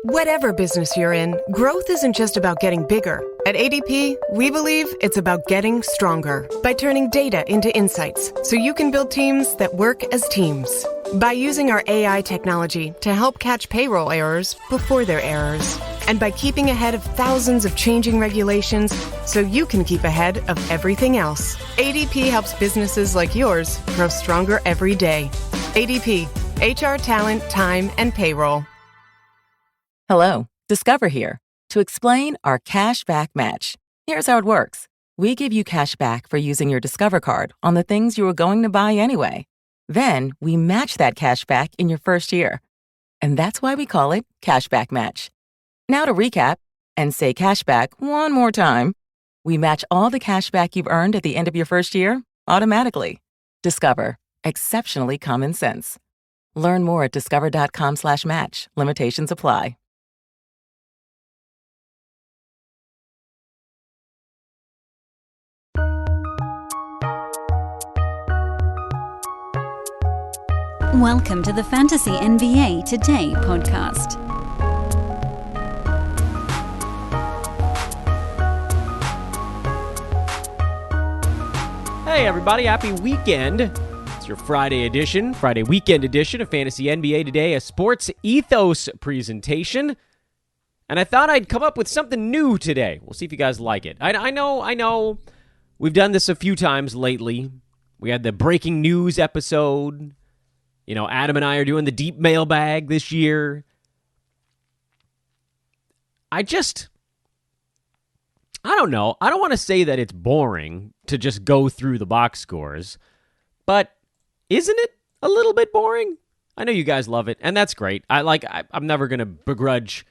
Whatever business you're in, growth isn't just about getting bigger. At ADP, we believe it's about getting stronger by turning data into insights so you can build teams that work as teams. By using our AI technology to help catch payroll errors before they're errors. And by keeping ahead of thousands of changing regulations so you can keep ahead of everything else. ADP helps businesses like yours grow stronger every day. ADP, HR talent, time, and payroll. Hello, Discover here to explain our cash back match. Here's how it works. We give you cash back for using your Discover card on the things you were going to buy anyway. Then we match that cash back in your first year. And that's why we call it Cashback Match. Now to recap and say cashback one more time. We match all the cash back you've earned at the end of your first year automatically. Discover. Exceptionally common sense. Learn more at discover.com/match. Limitations apply. Welcome to the Fantasy NBA Today podcast. Hey everybody, happy weekend. It's your Friday weekend edition of Fantasy NBA Today, a sports ethos presentation. And I thought I'd come up with something new today. We'll see if you guys like it. I know. We've done this a few times lately. We had the breaking news episode. You know, Adam and I are doing the deep mailbag this year. I don't know. I don't want to say that it's boring to just go through the box scores, but isn't it a little bit boring? I know you guys love it, and that's great. I'm never going to begrudge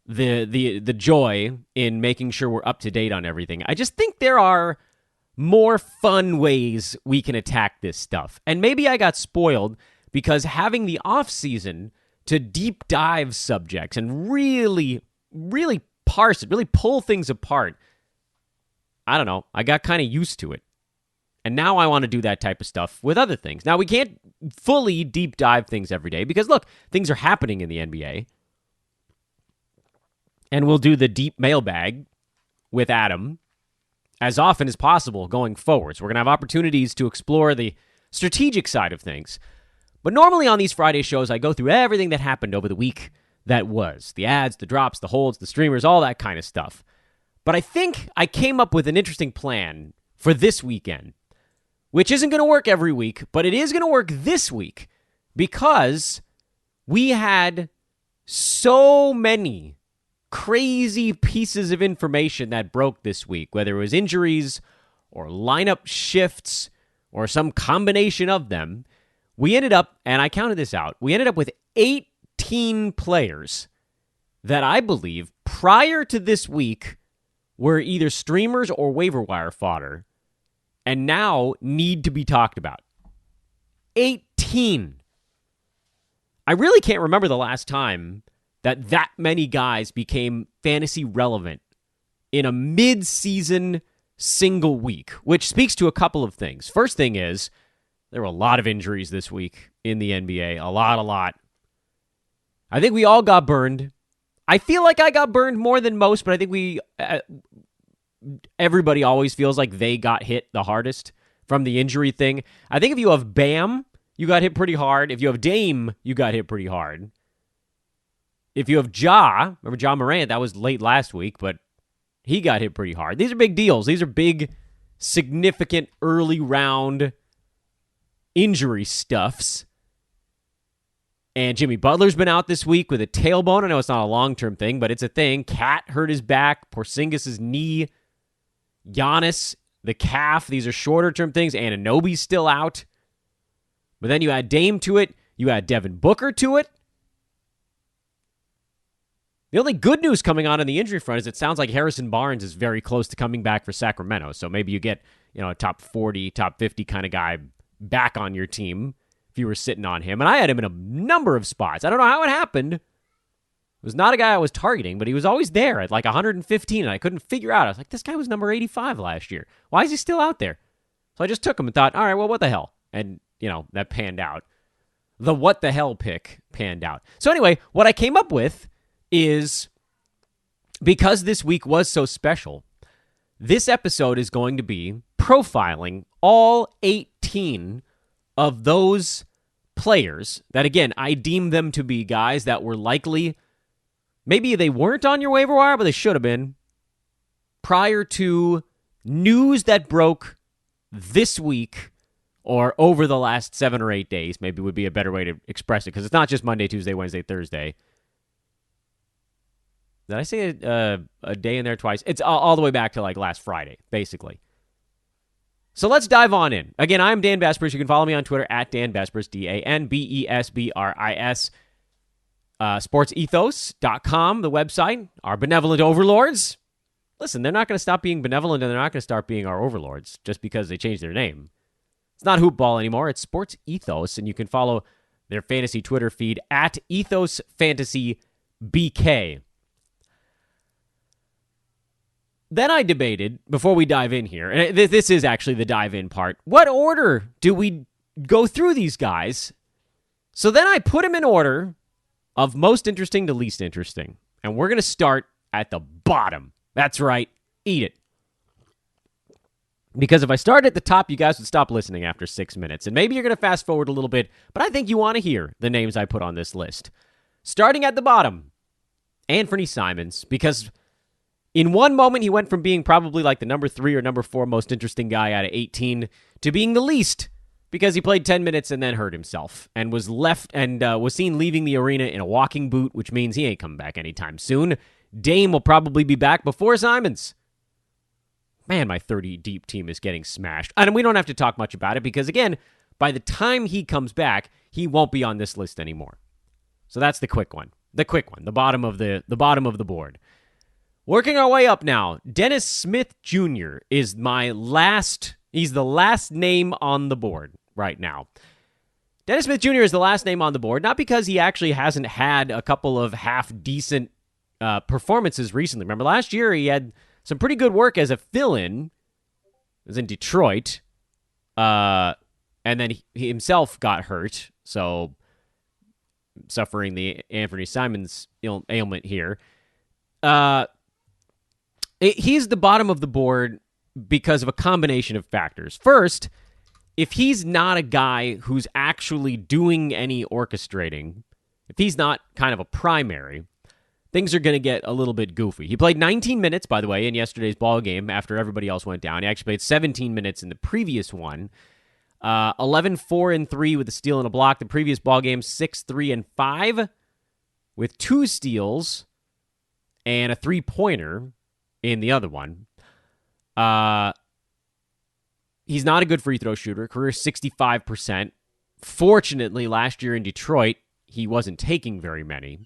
the joy in making sure we're up to date on everything. I just think there are more fun ways we can attack this stuff. And maybe I got spoiled because having the off season to deep dive subjects and really parse it, really pull things apart, I don't know, I got kind of used to it. And now I want to do that type of stuff with other things. Now, we can't fully deep dive things every day because, look, things are happening in the NBA. And we'll do the deep mailbag with Adam as often as possible going forward. So we're going to have opportunities to explore the strategic side of things. But normally on these Friday shows, I go through everything that happened over the week that was. The ads, the drops, the holds, the streamers, all that kind of stuff. But I think I came up with an interesting plan for this weekend, which isn't going to work every week, but it is going to work this week because we had so many crazy pieces of information that broke this week, whether it was injuries or lineup shifts or some combination of them. We ended up, and I counted this out, we ended up with 18 players that I believe prior to this week were either streamers or waiver wire fodder and now need to be talked about. 18. I really can't remember the last time that many guys became fantasy relevant in a mid-season single week, which speaks to a couple of things. First thing is, there were a lot of injuries this week in the NBA. A lot. I think we all got burned. I feel like I got burned more than most, but I think everybody always feels like they got hit the hardest from the injury thing. I think if you have Bam, you got hit pretty hard. If you have Dame, you got hit pretty hard. If you have remember Ja Morant, that was late last week, but he got hit pretty hard. These are big deals. These are big, significant early round injury stuffs. And Jimmy Butler's been out this week with a tailbone. I know it's not a long-term thing, but it's a thing. Cat hurt his back. Porzingis' knee. Giannis, the calf. These are shorter-term things. Anunoby's still out. But then you add Dame to it. You add Devin Booker to it. The only good news coming on the injury front is it sounds like Harrison Barnes is very close to coming back for Sacramento. So maybe you get, a top 40, top 50 kind of guy back on your team if you were sitting on him. And I had him in a number of spots. I don't know how it happened. It was not a guy I was targeting, but he was always there at like 115, and I couldn't figure out. I was like, this guy was number 85 last year. Why is he still out there? So I just took him and thought, all right, well, what the hell? And, that panned out. The what the hell pick panned out. So anyway, what I came up with is because this week was so special, this episode is going to be profiling all 18 of those players that, again, I deem them to be guys that were likely, maybe they weren't on your waiver wire, but they should have been, prior to news that broke this week or over the last 7 or 8 days, maybe would be a better way to express it, because it's not just Monday, Tuesday, Wednesday, Thursday. Did I say a day in there twice? It's all the way back to like last Friday, basically. So let's dive on in. Again, I'm Dan Bespris. You can follow me on Twitter at Dan Bespris, DanBesbris. Sportsethos.com, the website. Our benevolent overlords. Listen, they're not going to stop being benevolent, and they're not going to start being our overlords just because they changed their name. It's not Hoop Ball anymore. It's Sports Ethos, and you can follow their fantasy Twitter feed at EthosFantasyBK. Then I debated, before we dive in here, and this is actually the dive in part, what order do we go through these guys? So then I put them in order of most interesting to least interesting. And we're going to start at the bottom. That's right. Eat it. Because if I start at the top, you guys would stop listening after 6 minutes. And maybe you're going to fast forward a little bit, but I think you want to hear the names I put on this list. Starting at the bottom, Anthony Simons, because in one moment, he went from being probably like the number 3 or number 4 most interesting guy out of 18 to being the least, because he played 10 minutes and then hurt himself and was left and was seen leaving the arena in a walking boot, which means he ain't coming back anytime soon. Dame will probably be back before Simons. Man, my 30-deep team is getting smashed. And we don't have to talk much about it because, again, by the time he comes back, he won't be on this list anymore. So that's the quick one. The bottom of the board. Working our way up now, Dennis Smith Jr. is he's the last name on the board right now. Dennis Smith Jr. is the last name on the board, not because he actually hasn't had a couple of half-decent performances recently. Remember, last year he had some pretty good work as a fill-in. It was in Detroit, and then he himself got hurt, so suffering the Anthony Simons ailment here. He's the bottom of the board because of a combination of factors. First, if he's not a guy who's actually doing any orchestrating, if he's not kind of a primary, things are going to get a little bit goofy. He played 19 minutes, by the way, in yesterday's ball game after everybody else went down. He actually played 17 minutes in the previous one. 11, 4, and 3 with a steal and a block. The previous ball game, 6, 3, and 5 with 2 steals and a 3-pointer in the other one. He's not a good free throw shooter. Career 65%. Fortunately, last year in Detroit, he wasn't taking very many.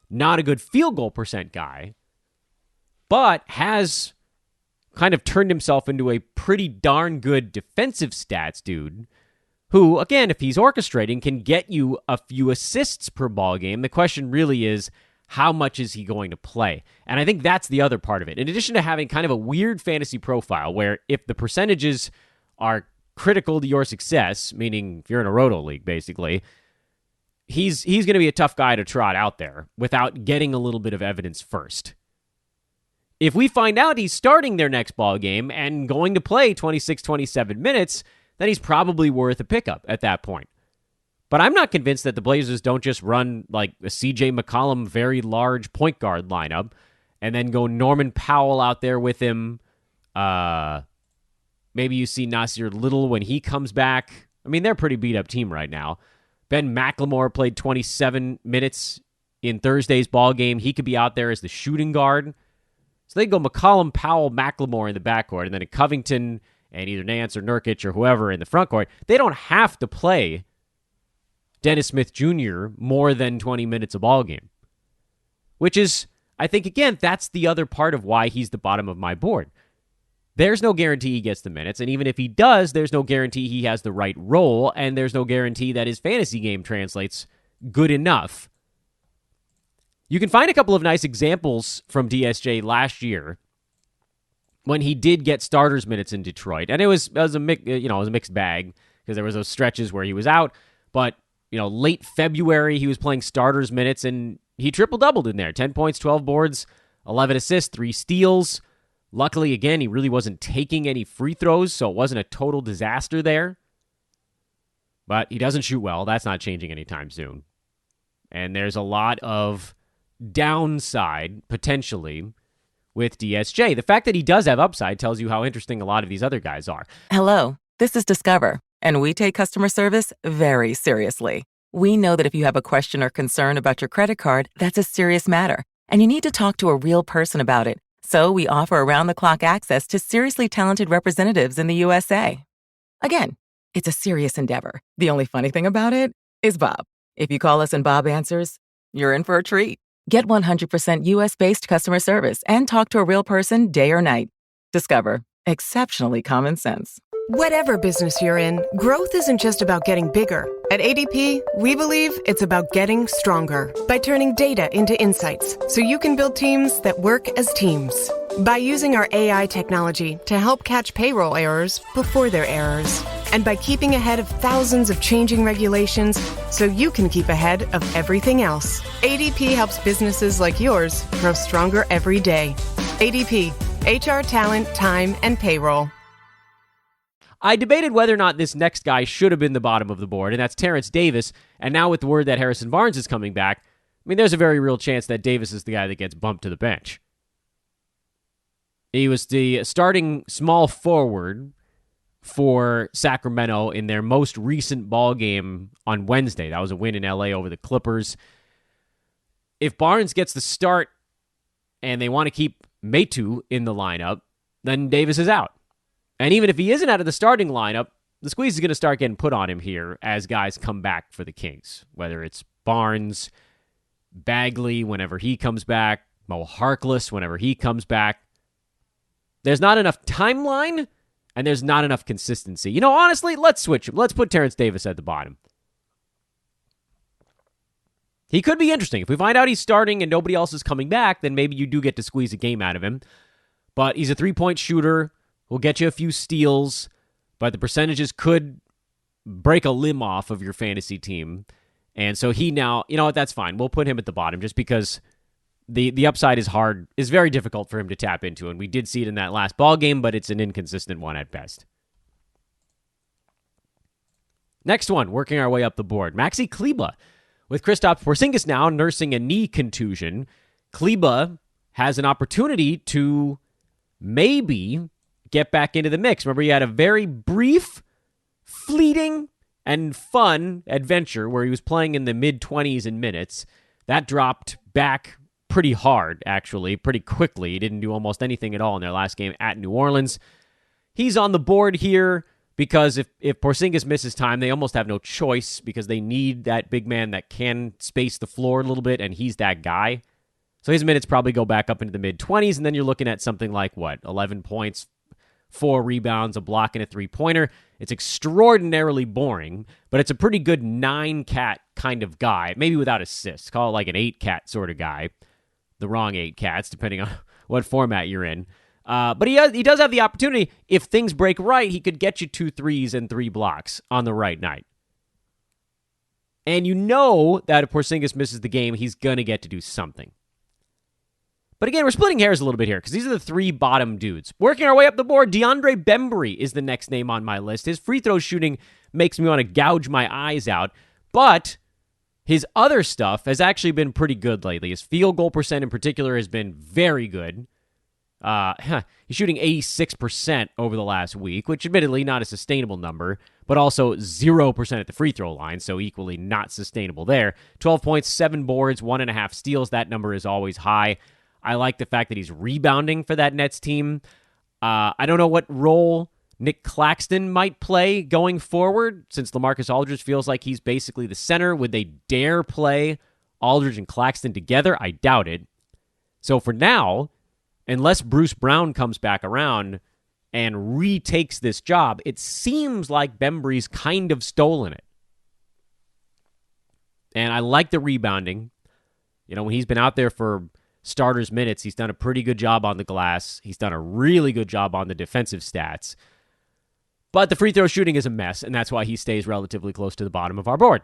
Not a good field goal percent guy, but has kind of turned himself into a pretty darn good defensive stats dude who, again, if he's orchestrating, can get you a few assists per ball game. The question really is, how much is he going to play? And I think that's the other part of it. In addition to having kind of a weird fantasy profile where if the percentages are critical to your success, meaning if you're in a roto league, basically, he's going to be a tough guy to trot out there without getting a little bit of evidence first. If we find out he's starting their next ball game and going to play 26, 27 minutes, then he's probably worth a pickup at that point. But I'm not convinced that the Blazers don't just run like a CJ McCollum very large point guard lineup and then go Norman Powell out there with him. Maybe you see Nasir Little when he comes back. I mean, they're a pretty beat-up team right now. Ben Mclemore played 27 minutes in Thursday's ball game. He could be out there as the shooting guard. So they go McCollum, Powell, Mclemore in the backcourt, and then Covington and either Nance or Nurkic or whoever in the frontcourt. They don't have to play Dennis Smith Jr. more than 20 minutes a ball game. Which is, I think, again, that's the other part of why he's the bottom of my board. There's no guarantee he gets the minutes, and even if he does, there's no guarantee he has the right role, and there's no guarantee that his fantasy game translates good enough. You can find a couple of nice examples from DSJ last year when he did get starters minutes in Detroit, and it was a mixed bag because there was those stretches where he was out, but late February he was playing starters minutes, and he triple-doubled in there. 10 points, 12 boards, 11 assists, 3 steals. Luckily, again, he really wasn't taking any free throws, so it wasn't a total disaster there. But he doesn't shoot well. That's not changing anytime soon. And there's a lot of downside, potentially, with DSJ. The fact that he does have upside tells you how interesting a lot of these other guys are. Hello, this is Discover, and we take customer service very seriously. We know that if you have a question or concern about your credit card, that's a serious matter, and you need to talk to a real person about it. So we offer around-the-clock access to seriously talented representatives in the USA. Again, it's a serious endeavor. The only funny thing about it is Bob. If you call us and Bob answers, you're in for a treat. Get 100% US-based customer service and talk to a real person day or night. Discover. Exceptionally common sense. Whatever business you're in, growth isn't just about getting bigger. At ADP, we believe it's about getting stronger by turning data into insights so you can build teams that work as teams. By using our AI technology to help catch payroll errors before they're errors. And by keeping ahead of thousands of changing regulations so you can keep ahead of everything else. ADP helps businesses like yours grow stronger every day. ADP, HR, talent, time, and payroll. I debated whether or not this next guy should have been the bottom of the board, and that's Terrence Davis. And now with the word that Harrison Barnes is coming back, I mean, there's a very real chance that Davis is the guy that gets bumped to the bench. He was the starting small forward for Sacramento in their most recent ball game on Wednesday. That was a win in LA over the Clippers. If Barnes gets the start and they want to keep Metu in the lineup, then Davis is out. And even if he isn't out of the starting lineup, the squeeze is going to start getting put on him here as guys come back for the Kings. Whether it's Barnes, Bagley whenever he comes back, Mo Harkless whenever he comes back. There's not enough timeline, and there's not enough consistency. You know, honestly, let's switch him. Let's put Terrence Davis at the bottom. He could be interesting. If we find out he's starting and nobody else is coming back, then maybe you do get to squeeze a game out of him. But he's a three-point shooter. Will get you a few steals, but the percentages could break a limb off of your fantasy team. And so he now, you know what, that's fine. We'll put him at the bottom just because the upside is very difficult for him to tap into. And we did see it in that last ball game, but it's an inconsistent one at best. Next one, working our way up the board. Maxi Kleber. With Kristaps Porzingis now nursing a knee contusion, Kleber has an opportunity to maybe get back into the mix. Remember, he had a very brief, fleeting, and fun adventure where he was playing in the mid-20s in minutes. That dropped back pretty hard, actually, pretty quickly. He didn't do almost anything at all in their last game at New Orleans. He's on the board here because if Porzingis misses time, they almost have no choice because they need that big man that can space the floor a little bit, and he's that guy. So his minutes probably go back up into the mid-20s, and then you're looking at something like, 11 points, 4 rebounds, a block, and a three-pointer. It's extraordinarily boring, but it's a pretty good 9-cat kind of guy, maybe without assists. Call it like an 8-cat sort of guy. The wrong 8 cats, depending on what format you're in. But he does have the opportunity. If things break right, he could get you 2 threes and 3 blocks on the right night. And you know that if Porzingis misses the game, he's going to get to do something. But again, we're splitting hairs a little bit here because these are the 3 bottom dudes. Working our way up the board, Deandre Bembry is the next name on my list. His free throw shooting makes me want to gouge my eyes out, but his other stuff has actually been pretty good lately. His field goal percent in particular has been very good. He's shooting 86% over the last week, which admittedly not a sustainable number, but also 0% at the free throw line, so equally not sustainable there. 12 points, 7 boards, 1.5 steals. That number is always high. I like the fact that he's rebounding for that Nets team. I don't know what role Nick Claxton might play going forward, since LaMarcus Aldridge feels like he's basically the center. Would they dare play Aldridge and Claxton together? I doubt it. So for now, unless Bruce Brown comes back around and retakes this job, it seems like Bembry's kind of stolen it. And I like the rebounding. You know, when he's been out there for starters minutes, he's done a pretty good job on the glass. He's done a really good job on the defensive stats. But the free throw shooting is a mess, and that's why he stays relatively close to the bottom of our board.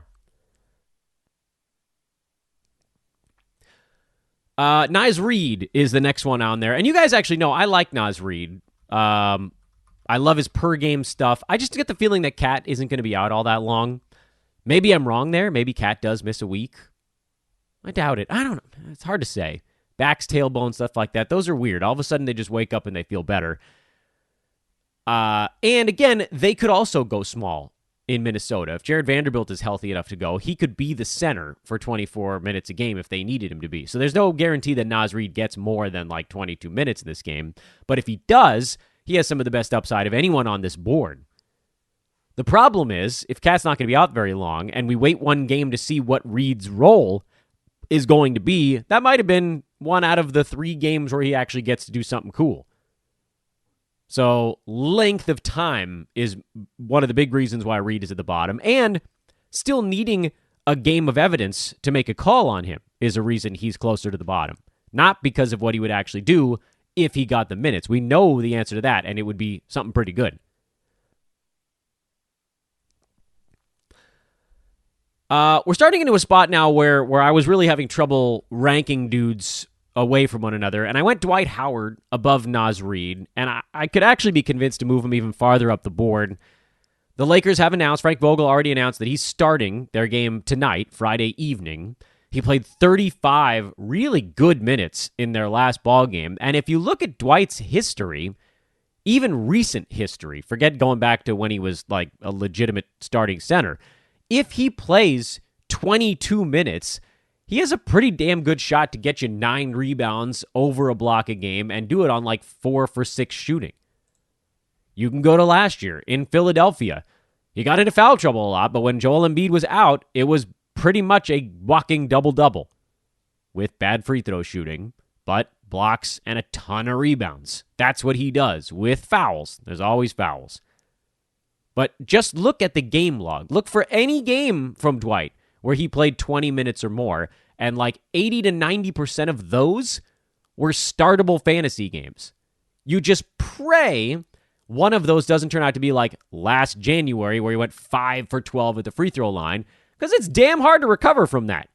Naz Reid is the next one on there. And you guys actually know I like Naz Reid. I love his per-game stuff. I just get the feeling that Cat isn't going to be out all that long. Maybe I'm wrong there. Maybe Cat does miss a week. I doubt it. I don't know. It's hard to say. Backs, tailbone, stuff like that. Those are weird. All of a sudden, they just wake up and they feel better. And again, they could also go small in Minnesota. If Jared Vanderbilt is healthy enough to go, he could be the center for 24 minutes a game if they needed him to be. So there's no guarantee that Naz Reid gets more than like 22 minutes in this game. But if he does, he has some of the best upside of anyone on this board. The problem is, if Cat's not going to be out very long, and we wait one game to see what Reid's role is going to be, that might have been one out of the 3 games where he actually gets to do something cool. So length of time is one of the big reasons why Reid is at the bottom, and still needing a game of evidence to make a call on him is a reason he's closer to the bottom. Not because of what he would actually do if he got the minutes. We know the answer to that, and it would be something pretty good. We're starting into a spot now where I was really having trouble ranking dudes away from one another, and I went Dwight Howard above Naz Reid, and I could actually be convinced to move him even farther up the board. The Lakers have announced, Frank Vogel already announced that he's starting their game tonight, Friday evening. He played 35 really good minutes in their last ball game, and if you look at Dwight's history, even recent history, forget going back to when he was like a legitimate starting center, if he plays 22 minutes, he has a pretty damn good shot to get you 9 rebounds, over a block a game, and do it on like 4 for 6 shooting. You can go to last year in Philadelphia. He got into foul trouble a lot, but when Joel Embiid was out, it was pretty much a walking double-double with bad free throw shooting, but blocks and a ton of rebounds. That's what he does with fouls. There's always fouls. But just look at the game log. Look for any game from Dwight where he played 20 minutes or more, and like 80 to 90% of those were startable fantasy games. You just pray one of those doesn't turn out to be like last January where he went 5 for 12 at the free throw line, because it's damn hard to recover from that.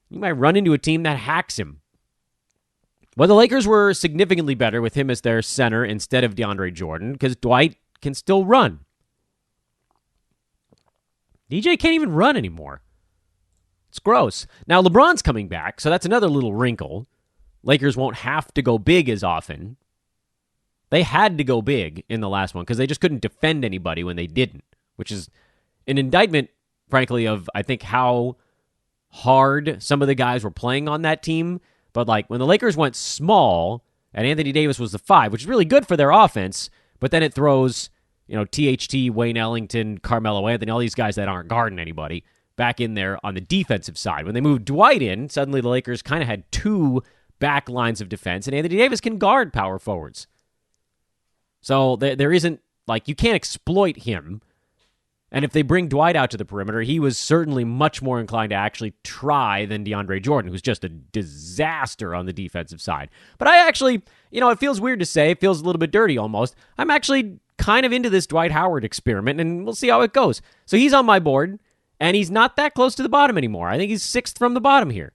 You might run into a team that hacks him. Well, the Lakers were significantly better with him as their center instead of DeAndre Jordan, because Dwight can still run. DJ can't even run anymore. It's gross. Now, LeBron's coming back, so that's another little wrinkle. Lakers won't have to go big as often. They had to go big in the last one because they just couldn't defend anybody when they didn't, which is an indictment, frankly, of, I think, how hard some of the guys were playing on that team. But like when the Lakers went small and Anthony Davis was the 5, which is really good for their offense, but then it throws, THT, Wayne Ellington, Carmelo Anthony, all these guys that aren't guarding anybody back in there on the defensive side. When they moved Dwight in, suddenly the Lakers kind of had 2 back lines of defense, and Anthony Davis can guard power forwards. So there isn't, you can't exploit him. And if they bring Dwight out to the perimeter, he was certainly much more inclined to actually try than DeAndre Jordan, who's just a disaster on the defensive side. But I actually, it feels weird to say, it feels a little bit dirty almost. I'm actually kind of into this Dwight Howard experiment, and we'll see how it goes. So he's on my board, and he's not that close to the bottom anymore. I think he's 6th from the bottom here.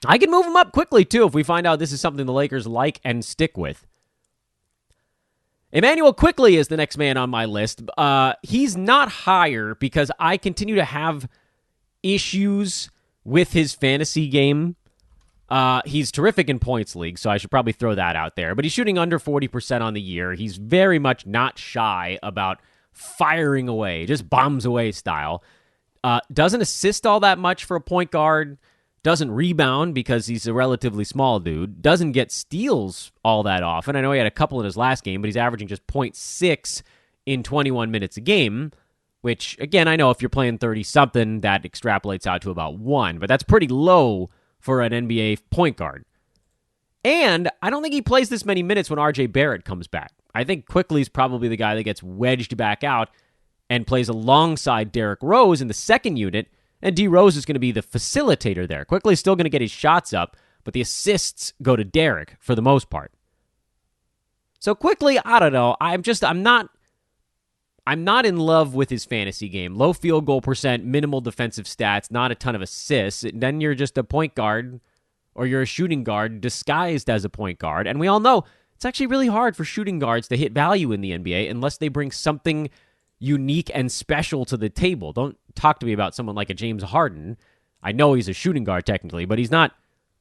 I can move him up quickly, too, if we find out this is something the Lakers like and stick with. Emmanuel Quickly is the next man on my list. He's not higher because I continue to have issues with his fantasy game. He's terrific in points league, so I should probably throw that out there. But he's shooting under 40% on the year. He's very much not shy about firing away, just bombs away style. Doesn't assist all that much for a point guard. Doesn't rebound because he's a relatively small dude. Doesn't get steals all that often. I know he had a couple in his last game, but he's averaging just 0.6 in 21 minutes a game, which, again, I know if you're playing 30-something, that extrapolates out to about 1, but that's pretty low for an NBA point guard. And I don't think he plays this many minutes when RJ Barrett comes back. I think Quickly's probably the guy that gets wedged back out and plays alongside Derrick Rose in the second unit, and D. Rose is going to be the facilitator there. Quickly's still going to get his shots up, but the assists go to Derrick for the most part. So Quickly, I don't know. I'm not in love with his fantasy game. Low field goal percent, minimal defensive stats, not a ton of assists. Then you're just a point guard or you're a shooting guard disguised as a point guard. And we all know it's actually really hard for shooting guards to hit value in the NBA unless they bring something unique and special to the table. Don't talk to me about someone like a James Harden. I know he's a shooting guard technically, but he's not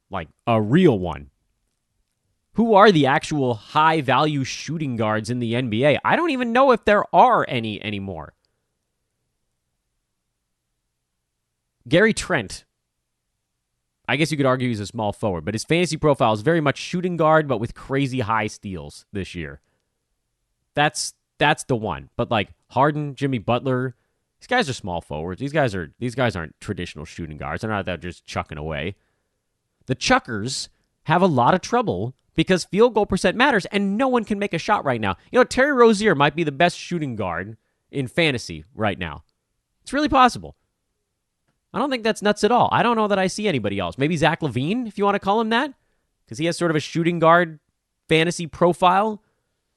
like a real one. Who are the actual high-value shooting guards in the NBA? I don't even know if there are any anymore. Gary Trent. I guess you could argue he's a small forward, but his fantasy profile is very much shooting guard, but with crazy high steals this year. That's the one. But like Harden, Jimmy Butler, these guys are small forwards. These guys aren't traditional shooting guards. They're not that just chucking away. The chuckers have a lot of trouble because field goal percent matters, and no one can make a shot right now. You know, Terry Rozier might be the best shooting guard in fantasy right now. It's really possible. I don't think that's nuts at all. I don't know that I see anybody else. Maybe Zach LaVine, if you want to call him that, because he has sort of a shooting guard fantasy profile.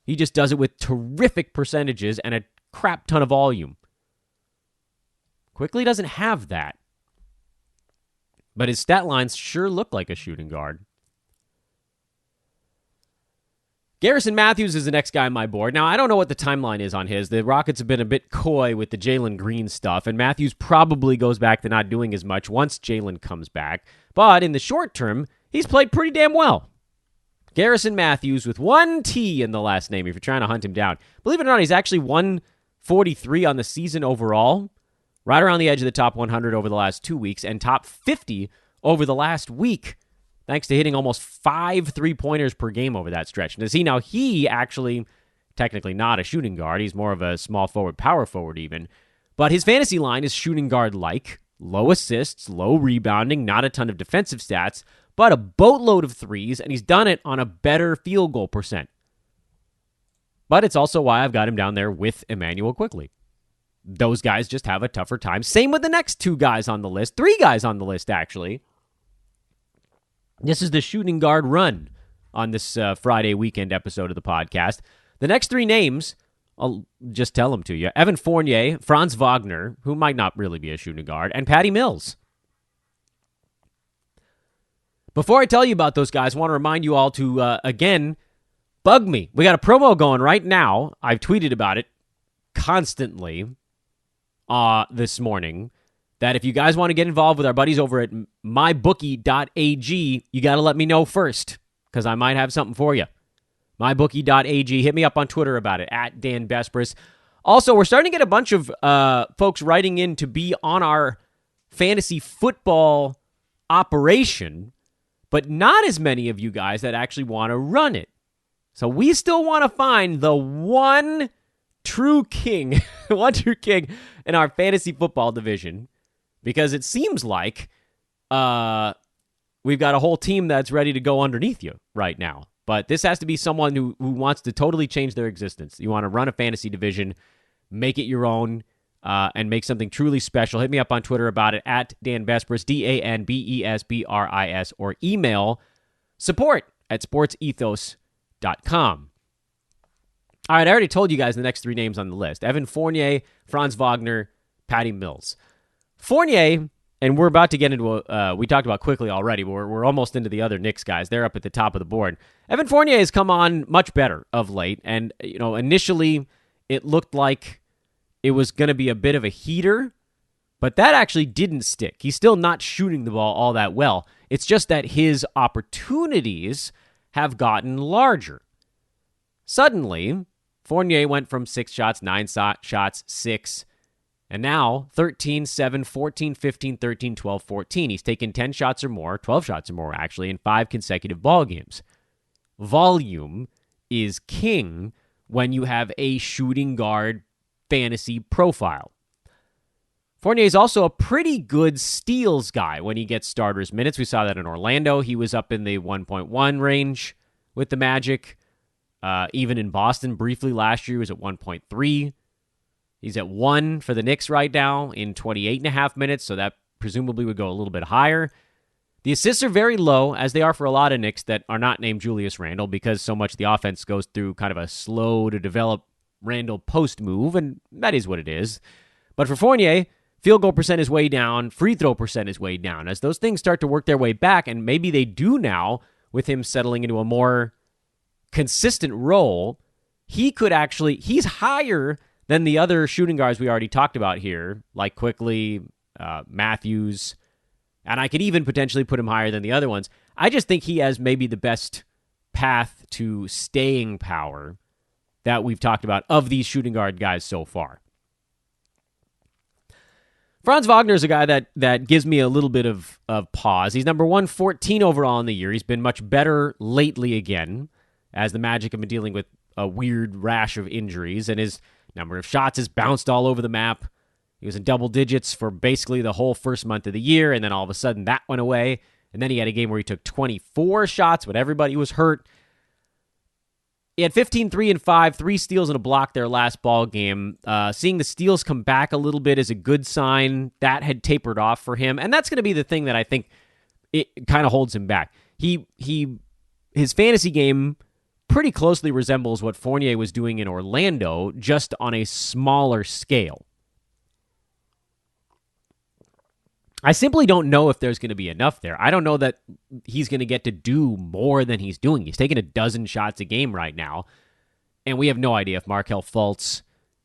He just does it with terrific percentages and a crap ton of volume. Quickly doesn't have that. But his stat lines sure look like a shooting guard. Garrison Matthews is the next guy on my board. Now, I don't know what the timeline is on his. The Rockets have been a bit coy with the Jalen Green stuff, and Matthews probably goes back to not doing as much once Jalen comes back. But in the short term, he's played pretty damn well. Garrison Matthews with one T in the last name if you're trying to hunt him down. Believe it or not, he's actually 143 on the season overall, right around the edge of the top 100 over the last 2 weeks, and top 50 over the last week, thanks to hitting almost 5 3-pointers per game over that stretch. And he actually, technically not a shooting guard. He's more of a small forward, power forward even. But his fantasy line is shooting guard-like. Low assists, low rebounding, not a ton of defensive stats, but a boatload of threes, and he's done it on a better field goal percent. But it's also why I've got him down there with Emmanuel Quickly. Those guys just have a tougher time. Same with the next 2 guys on the list. 3 guys on the list, actually. This is the shooting guard run on this Friday weekend episode of the podcast. The next 3 names, I'll just tell them to you. Evan Fournier, Franz Wagner, who might not really be a shooting guard, and Patty Mills. Before I tell you about those guys, I want to remind you all to, again, bug me. We got a promo going right now. I've tweeted about it constantly this morning. That if you guys want to get involved with our buddies over at mybookie.ag, you got to let me know first, because I might have something for you. Mybookie.ag. Hit me up on Twitter about it, at Dan Bespris. Also, we're starting to get a bunch of folks writing in to be on our fantasy football operation, but not as many of you guys that actually want to run it. So we still want to find the one true king, in our fantasy football division. Because it seems like we've got a whole team that's ready to go underneath you right now. But this has to be someone who wants to totally change their existence. You want to run a fantasy division, make it your own, and make something truly special. Hit me up on Twitter about it, at Dan Bespris, DanBesbris, or email support@sportsethos.com. All right, I already told you guys the next 3 names on the list. Evan Fournier, Franz Wagner, Patty Mills. Fournier, and we're about to get into we talked about Quickly already, but we're almost into the other Knicks guys. They're up at the top of the board. Evan Fournier has come on much better of late, and initially it looked like it was going to be a bit of a heater, but that actually didn't stick. He's still not shooting the ball all that well. It's just that his opportunities have gotten larger. Suddenly, Fournier went from 6 shots, 9 shots, 6, and now 13, 7, 14, 15, 13, 12, 14. He's taken 10 shots or more, 12 shots or more actually, in 5 consecutive ball games. Volume is king when you have a shooting guard fantasy profile. Fournier is also a pretty good steals guy when he gets starters minutes. We saw that in Orlando. He was up in the 1.1 range with the Magic. Even in Boston briefly last year, he was at 1.3. He's at 1 for the Knicks right now in 28.5 minutes, so that presumably would go a little bit higher. The assists are very low, as they are for a lot of Knicks that are not named Julius Randle, because so much of the offense goes through kind of a slow-to-develop Randle post move, and that is what it is. But for Fournier, Field goal percent is way down. Free throw percent is way down. As those things start to work their way back, and maybe they do now with him settling into a more consistent role, he's higher than the other shooting guards we already talked about here, like Quickly, Matthews, and I could even potentially put him higher than the other ones. I just think he has maybe the best path to staying power that we've talked about of these shooting guard guys so far. Franz Wagner is a guy that gives me a little bit of pause. He's number 114 overall in the year. He's been much better lately again, as the Magic have been dealing with a weird rash of injuries, and his number of shots has bounced all over the map. He was in double digits for basically the whole first month of the year, and then all of a sudden that went away, and then he had a game where he took 24 shots when everybody was hurt. He had 15, 3, and 5, 3 steals and a block their last ball game. Seeing the steals come back a little bit is a good sign. That had tapered off for him, and that's going to be the thing that I think it kind of holds him back. His fantasy game pretty closely resembles what Fournier was doing in Orlando, just on a smaller scale. I simply don't know if there's going to be enough there. I don't know that he's going to get to do more than he's doing. He's taking a dozen shots a game right now, and we have no idea if Markelle Fultz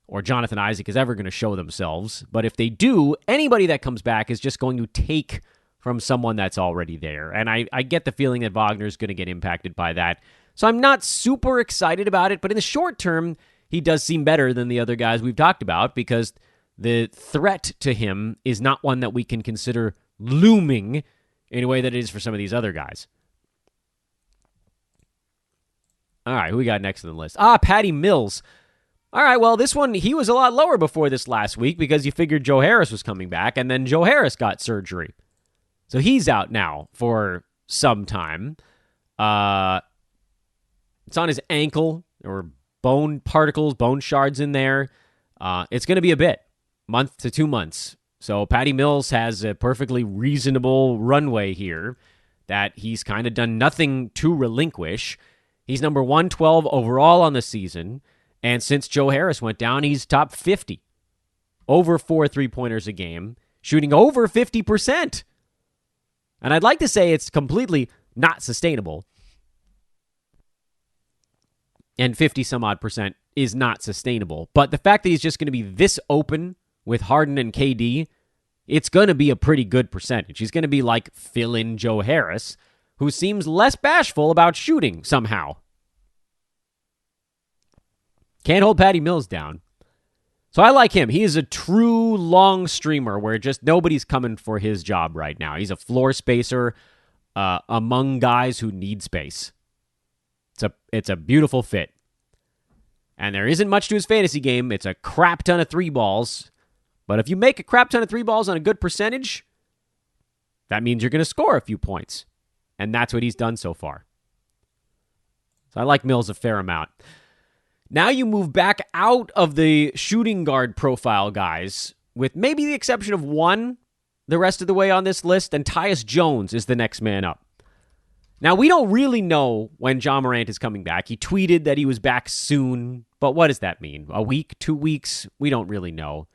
or Jonathan Isaac is ever going to show themselves. But if they do, anybody that comes back is just going to take from someone that's already there. And I get the feeling that Wagner's going to get impacted by that. So I'm not super excited about it, but in the short term, he does seem better than the other guys we've talked about because the threat to him is not one that we can consider looming in a way that it is for some of these other guys. All right, who we got next on the list? Patty Mills. All right, well, this one, he was a lot lower before this last week because you figured Joe Harris was coming back, and then Joe Harris got surgery. So he's out now for some time. It's on his ankle. There were bone particles, bone shards in there. It's going to be a bit. Month to 2 months. So Patty Mills has a perfectly reasonable runway here that he's kind of done nothing to relinquish. He's number 112 overall on the season, and since Joe Harris went down, he's top 50. Over 4 3-pointers a game, shooting over 50%. And I'd like to say it's completely not sustainable. And 50-some-odd% is not sustainable. But the fact that he's just going to be this open with Harden and KD, it's going to be a pretty good percentage. He's going to be like fill-in Joe Harris, who seems less bashful about shooting somehow. Can't hold Patty Mills down. So I like him. He is a true long streamer where just nobody's coming for his job right now. He's a floor spacer among guys who need space. It's a beautiful fit. And there isn't much to his fantasy game. It's a crap ton of 3 balls. But if you make a crap ton of 3 balls on a good percentage, that means you're going to score a few points. And that's what he's done so far. So I like Mills a fair amount. Now you move back out of the shooting guard profile guys, with maybe the exception of one the rest of the way on this list, and Tyus Jones is the next man up. Now, we don't really know when Ja Morant is coming back. He tweeted that he was back soon, but what does that mean? A week, 2 weeks? We don't really know.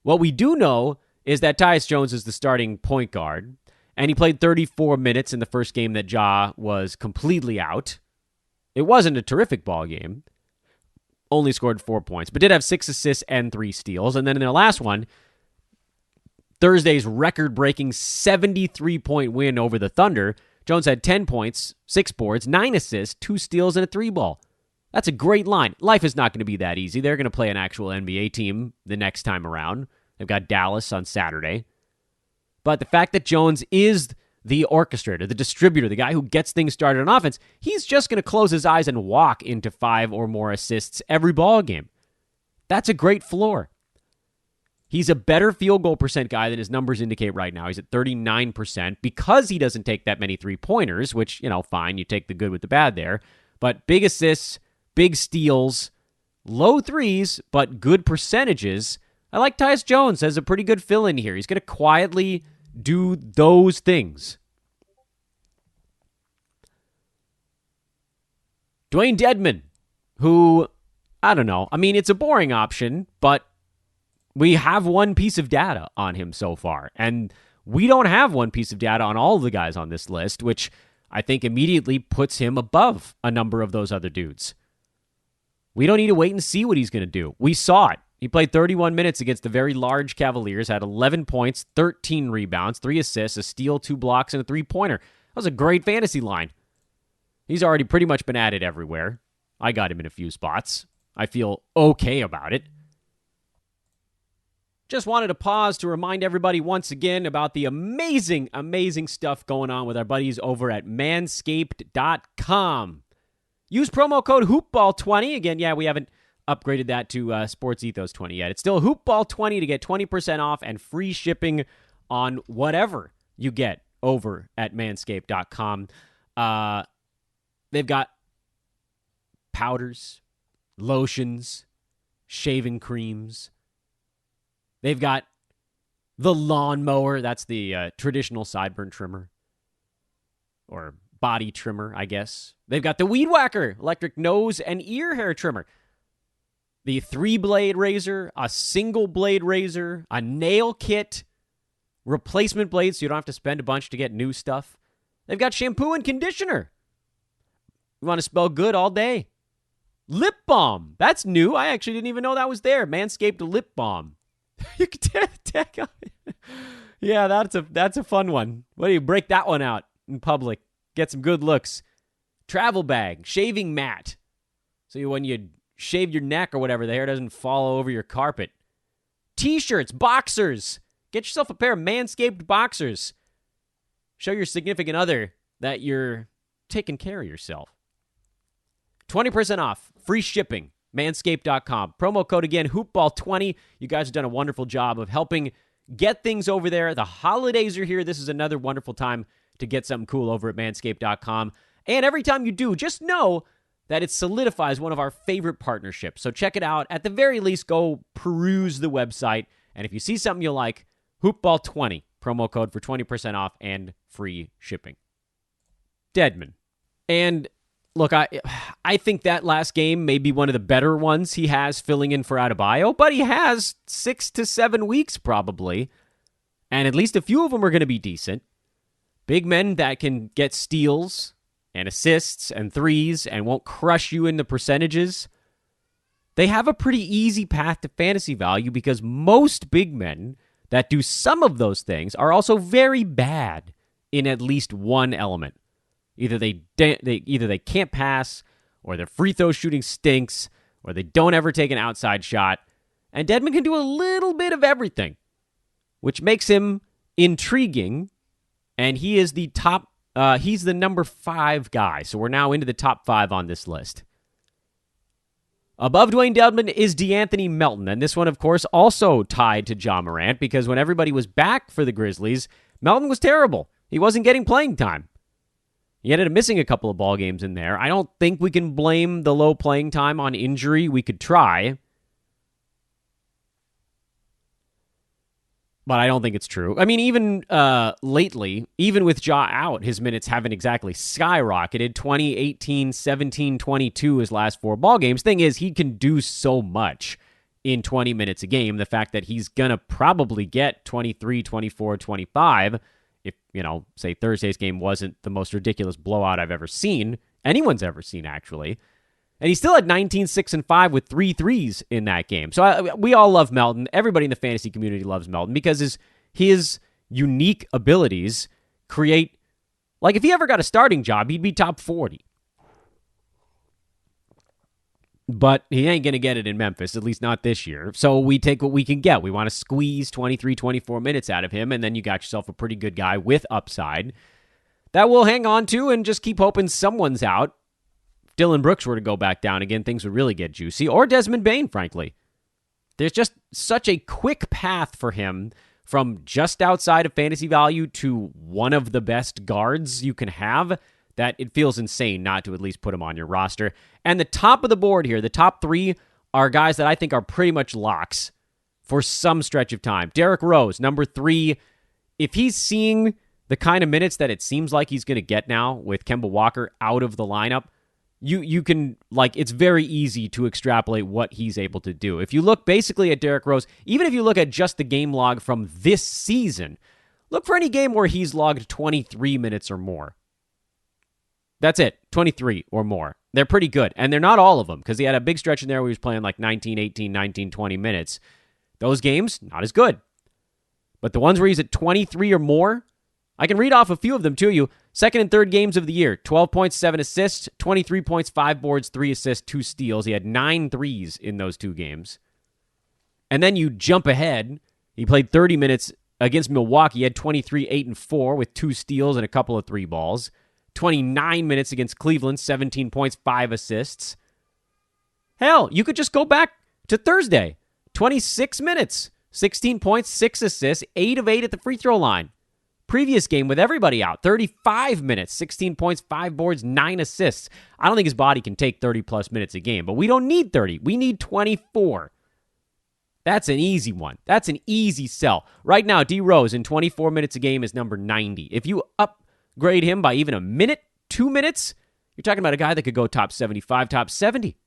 What we do know is that Tyus Jones is the starting point guard, and he played 34 minutes in the first game that Ja was completely out. It wasn't a terrific ball game. Only scored 4 points, but did have 6 assists and 3 steals. And then in the last one, Thursday's record-breaking 73-point win over the Thunder, Jones had 10 points, 6 boards, 9 assists, 2 steals, and a 3-ball. That's a great line. Life is not going to be that easy. They're going to play an actual NBA team the next time around. They've got Dallas on Saturday. But the fact that Jones is the orchestrator, the distributor, the guy who gets things started on offense, he's just going to close his eyes and walk into 5 or more assists every ball game. That's a great floor. He's a better field goal percent guy than his numbers indicate right now. He's at 39% because he doesn't take that many 3-pointers, which, fine, you take the good with the bad there. But big assists, big steals, low threes, but good percentages. I like Tyus Jones as a pretty good fill-in here. He's going to quietly do those things. Dwayne Dedmon, who, I don't know. I mean, it's a boring option, but We have one piece of data on him so far, and we don't have one piece of data on all of the guys on this list, which I think immediately puts him above a number of those other dudes. We don't need to wait and see what he's going to do. We saw it. He played 31 minutes against the very large Cavaliers, had 11 points, 13 rebounds, 3 assists, a steal, 2 blocks, and a three-pointer. That was a great fantasy line. He's already pretty much been added everywhere. I got him in a few spots. I feel okay about it. Just wanted to pause to remind everybody once again about the amazing, amazing stuff going on with our buddies over at manscaped.com. Use promo code HoopBall20. Again, yeah, we haven't upgraded that to Sports Ethos 20 yet. It's still HoopBall20 to get 20% off and free shipping on whatever you get over at manscaped.com. They've got powders, lotions, shaving creams. They've got the lawnmower. That's the traditional sideburn trimmer or body trimmer, I guess. They've got the Weed Whacker, electric nose and ear hair trimmer. The 3-blade razor, a single blade razor, a nail kit, replacement blades so you don't have to spend a bunch to get new stuff. They've got shampoo and conditioner. You want to smell good all day. Lip balm. That's new. I actually didn't even know that was there. Manscaped lip balm. You can tag on it. Yeah, that's a fun one. What do you break that one out in public? Get some good looks. Travel bag, shaving mat. So when you shave your neck or whatever, the hair doesn't fall over your carpet. T-shirts, boxers. Get yourself a pair of Manscaped boxers. Show your significant other that you're taking care of yourself. 20% off, free shipping, manscaped.com. Promo code again, HoopBall20. You guys have done a wonderful job of helping get things over there. The holidays are here. This is another wonderful time to get something cool over at manscaped.com. And every time you do, just know that it solidifies one of our favorite partnerships. So check it out. At the very least, go peruse the website. And if you see something you like, HoopBall20, promo code for 20% off and free shipping. Dedmon. And look, I think that last game may be one of the better ones he has filling in for Adebayo, but he has 6 to 7 weeks probably, and at least a few of them are going to be decent. Big men that can get steals and assists and threes and won't crush you in the percentages. They have a pretty easy path to fantasy value because most big men that do some of those things are also very bad in at least one element. Either they can't pass, or their free throw shooting stinks, or they don't ever take an outside shot. And Dedmon can do a little bit of everything, which makes him intriguing. And he is the top. He's the number 5 guy. So we're now into the top 5 on this list. Above Dwayne Dedmon is De'Anthony Melton. And this one, of course, also tied to Ja Morant because when everybody was back for the Grizzlies, Melton was terrible. He wasn't getting playing time. He ended up missing a couple of ball games in there. I don't think we can blame the low playing time on injury. We could try. But I don't think it's true. I mean, even lately, even with Ja out, his minutes haven't exactly skyrocketed. 20, 18, 17, 22 his last 4 ball games. Thing is, he can do so much in 20 minutes a game. The fact that he's going to probably get 23, 24, 25, if, say Thursday's game wasn't the most ridiculous blowout I've ever seen, anyone's ever seen, actually. And he still had 19, 6, and 5 with 3 threes in that game. So we all love Melton. Everybody in the fantasy community loves Melton because his unique abilities create, like if he ever got a starting job, he'd be top 40. But he ain't going to get it in Memphis, at least not this year. So we take what we can get. We want to squeeze 23, 24 minutes out of him, and then you got yourself a pretty good guy with upside that we'll hang on to and just keep hoping someone's out. If Dylan Brooks were to go back down again, things would really get juicy. Or Desmond Bane, frankly. There's just such a quick path for him from just outside of fantasy value to one of the best guards you can have that it feels insane not to at least put him on your roster. And the top of the board here, the top 3 are guys that I think are pretty much locks for some stretch of time. Derrick Rose, number 3. If he's seeing the kind of minutes that it seems like he's going to get now with Kemba Walker out of the lineup, you can, like, it's very easy to extrapolate what he's able to do. If you look basically at Derrick Rose, even if you look at just the game log from this season, look for any game where he's logged 23 minutes or more. That's it, 23 or more. They're pretty good, and they're not all of them, because he had a big stretch in there where he was playing like 19, 18, 19, 20 minutes. Those games, not as good. But the ones where he's at 23 or more, I can read off a few of them to you. Second and third games of the year, 12 points, 7 assists, 23 points, 5 boards, 3 assists, 2 steals. He had 9 threes in those 2 games. And then you jump ahead. He played 30 minutes against Milwaukee. He had 23, 8, and 4 with 2 steals and a couple of 3 balls. 29 minutes against Cleveland, 17 points, 5 assists. Hell, you could just go back to Thursday. 26 minutes, 16 points, 6 assists, 8 of 8 at the free throw line. Previous game with everybody out, 35 minutes, 16 points, 5 boards, 9 assists. I don't think his body can take 30-plus minutes a game, but we don't need 30. We need 24. That's an easy one. That's an easy sell. Right now, D. Rose in 24 minutes a game is number 90. If you upgrade him by even a minute, 2 minutes, you're talking about a guy that could go top 75, top 70.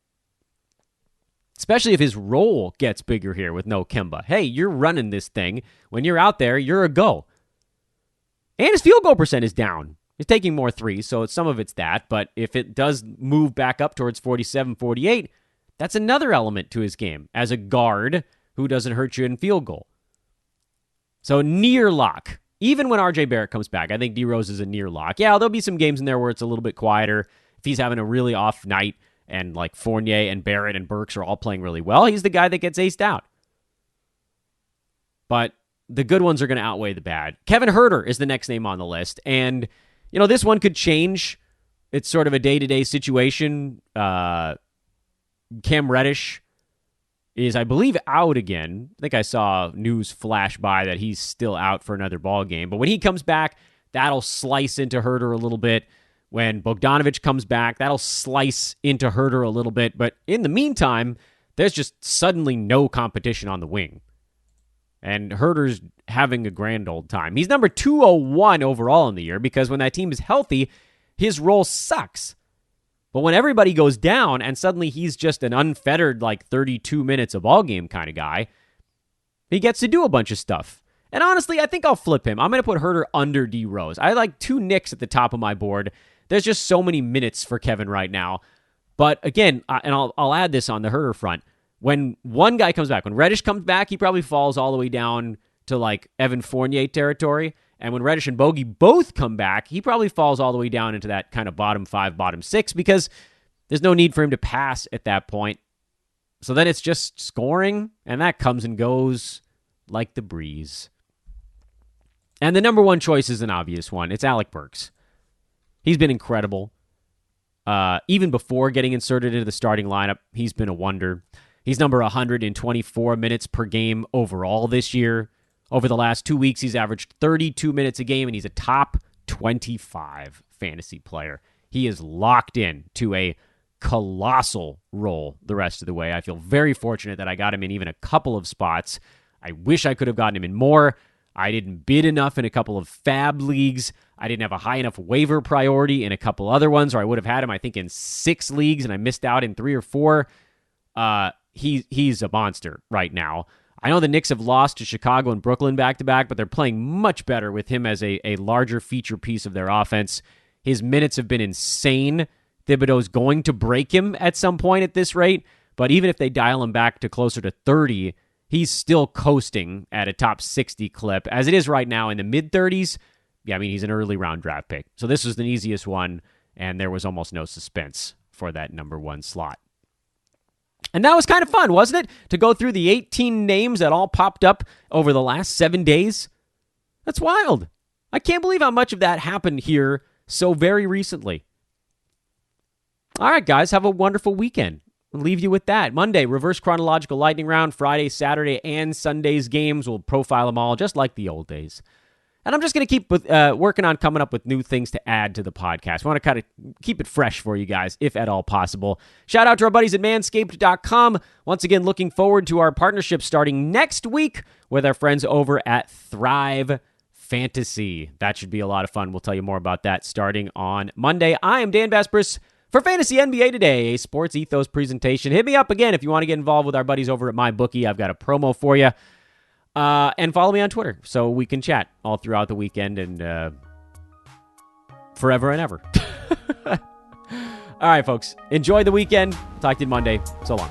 Especially if his role gets bigger here with no Kemba. Hey, you're running this thing. When you're out there, you're a go. And his field goal percent is down. He's taking more threes, so some of it's that. But if it does move back up towards 47, 48, that's another element to his game as a guard who doesn't hurt you in field goal. So near lock. Even when RJ Barrett comes back, I think D. Rose is a near lock. Yeah, there'll be some games in there where it's a little bit quieter. If he's having a really off night and like Fournier and Barrett and Burks are all playing really well, he's the guy that gets aced out. But the good ones are going to outweigh the bad. Kevin Huerter is the next name on the list. And, you know, this one could change. It's sort of a day-to-day situation. Cam Reddish is, I believe, out again. I think I saw news flash by that he's still out for another ball game. But when he comes back, that'll slice into Huerter a little bit. When Bogdanović comes back, that'll slice into Huerter a little bit. But in the meantime, there's just suddenly no competition on the wing. And Huerter's having a grand old time. He's number 201 overall in the year because when that team is healthy, his role sucks. But when everybody goes down and suddenly he's just an unfettered, like 32 minutes a ball game kind of guy, he gets to do a bunch of stuff. And honestly, I think I'll flip him. I'm going to put Huerter under D. Rose. I like 2 Knicks at the top of my board. There's just so many minutes for Kevin right now. But again, and I'll add this on the Huerter front. When one guy comes back, when Reddish comes back, he probably falls all the way down to like Evan Fournier territory. And when Reddish and Bogey both come back, he probably falls all the way down into that kind of bottom 5, bottom 6 because there's no need for him to pass at that point. So then it's just scoring, and that comes and goes like the breeze. And the number 1 choice is an obvious one. It's Alec Burks. He's been incredible. Even before getting inserted into the starting lineup, he's been a wonder. He's number 124 minutes per game overall this year. Over the last 2 weeks, he's averaged 32 minutes a game, and he's a top 25 fantasy player. He is locked in to a colossal role the rest of the way. I feel very fortunate that I got him in even a couple of spots. I wish I could have gotten him in more. I didn't bid enough in a couple of fab leagues. I didn't have a high enough waiver priority in a couple other ones, or I would have had him, I think, in 6 leagues, and I missed out in 3 or 4. He's a monster right now. I know the Knicks have lost to Chicago and Brooklyn back-to-back, but they're playing much better with him as a larger feature piece of their offense. His minutes have been insane. Thibodeau's going to break him at some point at this rate, but even if they dial him back to closer to 30, he's still coasting at a top 60 clip. As it is right now in the mid-30s, yeah, I mean, he's an early round draft pick. So this was the easiest one, and there was almost no suspense for that number 1 slot. And that was kind of fun, wasn't it? To go through the 18 names that all popped up over the last 7 days. That's wild. I can't believe how much of that happened here so very recently. All right, guys, have a wonderful weekend. We'll leave you with that. Monday, reverse chronological lightning round. Friday, Saturday, and Sunday's games. We'll profile them all just like the old days. And I'm just going to keep working on coming up with new things to add to the podcast. I want to kind of keep it fresh for you guys, if at all possible. Shout out to our buddies at Manscaped.com. Once again, looking forward to our partnership starting next week with our friends over at Thrive Fantasy. That should be a lot of fun. We'll tell you more about that starting on Monday. I am Dan Vespris For Fantasy NBA Today, a Sports Ethos presentation. Hit me up again if you want to get involved with our buddies over at MyBookie. I've got a promo for you. And follow me on Twitter so we can chat all throughout the weekend and forever and ever. All right, folks. Enjoy the weekend. Talk to you Monday. So long.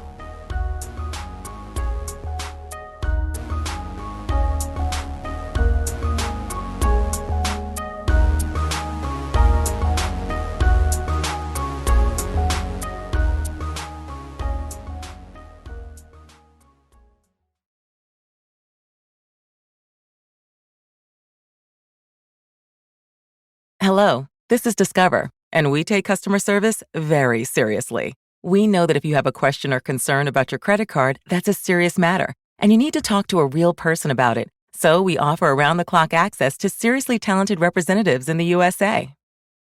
Hello, this is Discover, and we take customer service very seriously. We know that if you have a question or concern about your credit card, that's a serious matter, and you need to talk to a real person about it. So we offer around-the-clock access to seriously talented representatives in the USA.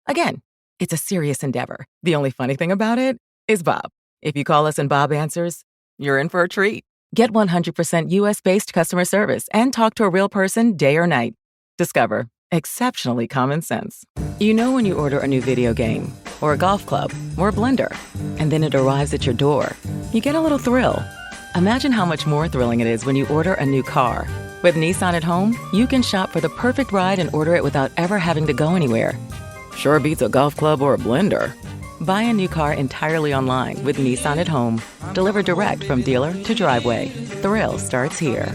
Again, it's a serious endeavor. The only funny thing about it is Bob. If you call us and Bob answers, you're in for a treat. Get 100% US-based customer service and talk to a real person day or night. Discover. Exceptionally common sense. You know when you order a new video game, or a golf club, or a blender, and then it arrives at your door, you get a little thrill. Imagine how much more thrilling it is when you order a new car. With Nissan at home, you can shop for the perfect ride and order it without ever having to go anywhere. Sure beats a golf club or a blender. Buy a new car entirely online with Nissan at home. Delivered direct from dealer to driveway. Thrill starts here.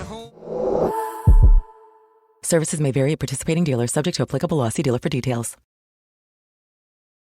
Services may vary at participating dealers, subject to applicable law. See dealer for details.